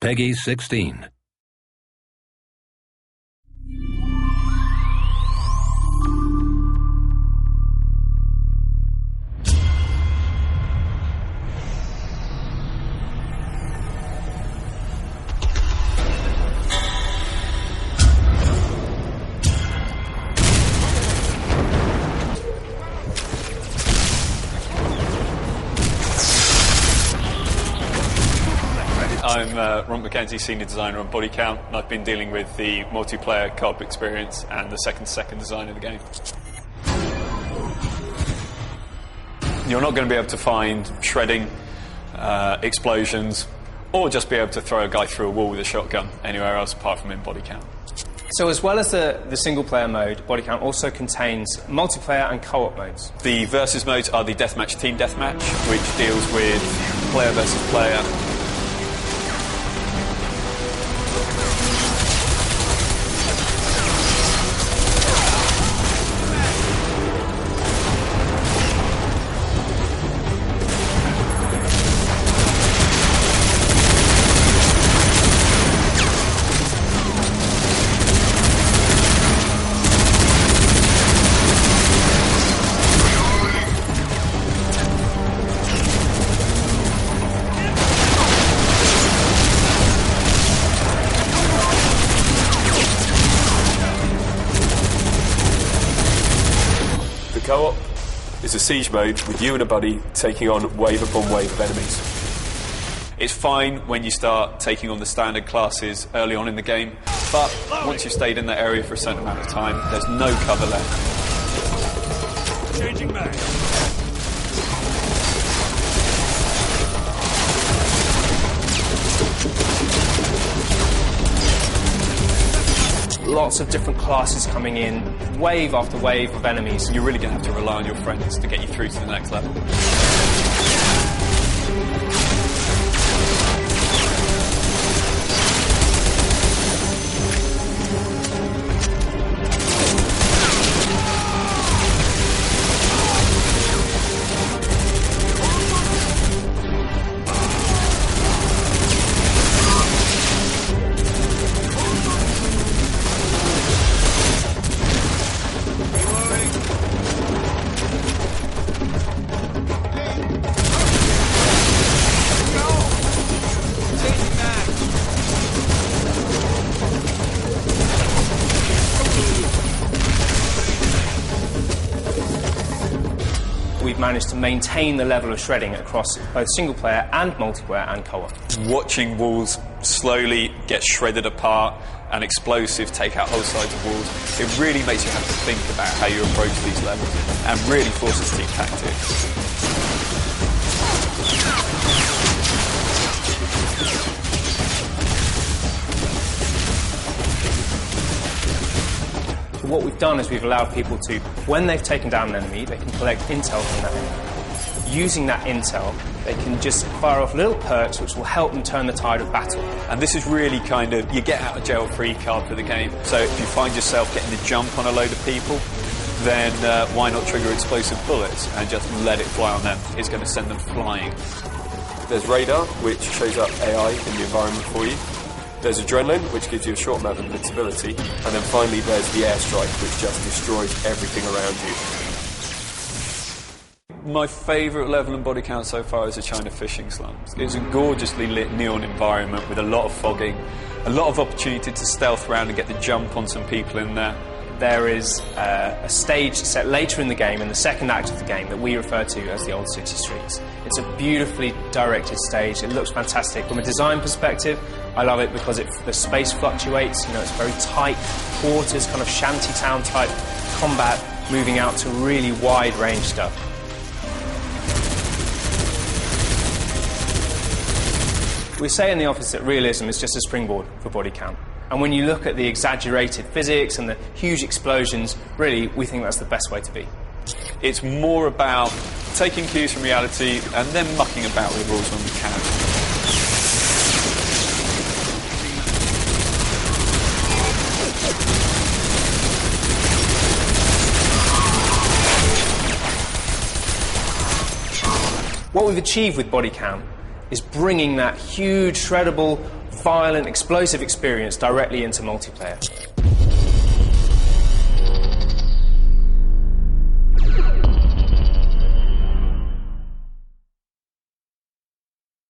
Peggy 16. I'm Ron McKenzie, Senior Designer on Bodycount, and I've been dealing with the multiplayer co-op experience and the second design of the game. You're not going to be able to find shredding, explosions, or just be able to throw a guy through a wall with a shotgun anywhere else apart from in Bodycount. So as well as the single-player mode, Bodycount also contains multiplayer and co-op modes. The versus modes are the deathmatch, team deathmatch, which deals with player versus player. Co-op is a siege mode with you and a buddy taking on wave upon wave of enemies. It's fine when you start taking on the standard classes early on in the game, but once you've stayed in that area for a certain amount of time, there's no cover left. Changing back. Lots of different classes coming in, wave after wave of enemies. You're really going to have to rely on your friends to get you through to the next level. We've managed to maintain the level of shredding across both single player and multiplayer and co-op. Watching walls slowly get shredded apart and explosives take out whole sides of walls, it really makes you have to think about how you approach these levels and really forces team tactics. What we've done is we've allowed people to, when they've taken down an enemy, they can collect intel from that enemy. Using that intel, they can just fire off little perks which will help them turn the tide of battle. And this is really kind of, you get out of jail free card for the game. So if you find yourself getting the jump on a load of people, then why not trigger explosive bullets and just let it fly on them? It's going to send them flying. There's radar, which shows up AI in the environment for you. There's adrenaline, which gives you a short amount of invincibility. And then finally there's the airstrike, which just destroys everything around you. My favourite level in Bodycount so far is the China fishing slums. It's a gorgeously lit neon environment with a lot of fogging, a lot of opportunity to stealth around and get the jump on some people in there. There is a stage set later in the game, in the second act of the game, that we refer to as the Old City Streets. It's a beautifully directed stage. It looks fantastic. From a design perspective, I love it because the space fluctuates. You know, it's very tight quarters, kind of shantytown type combat, moving out to really wide range stuff. We say in the office that realism is just a springboard for Bodycount. And when you look at the exaggerated physics and the huge explosions, really, we think that's the best way to be. It's more about taking cues from reality and then mucking about with rules when we can. What we've achieved with Bodycount is bringing that huge, shreddable, violent, explosive experience directly into multiplayer.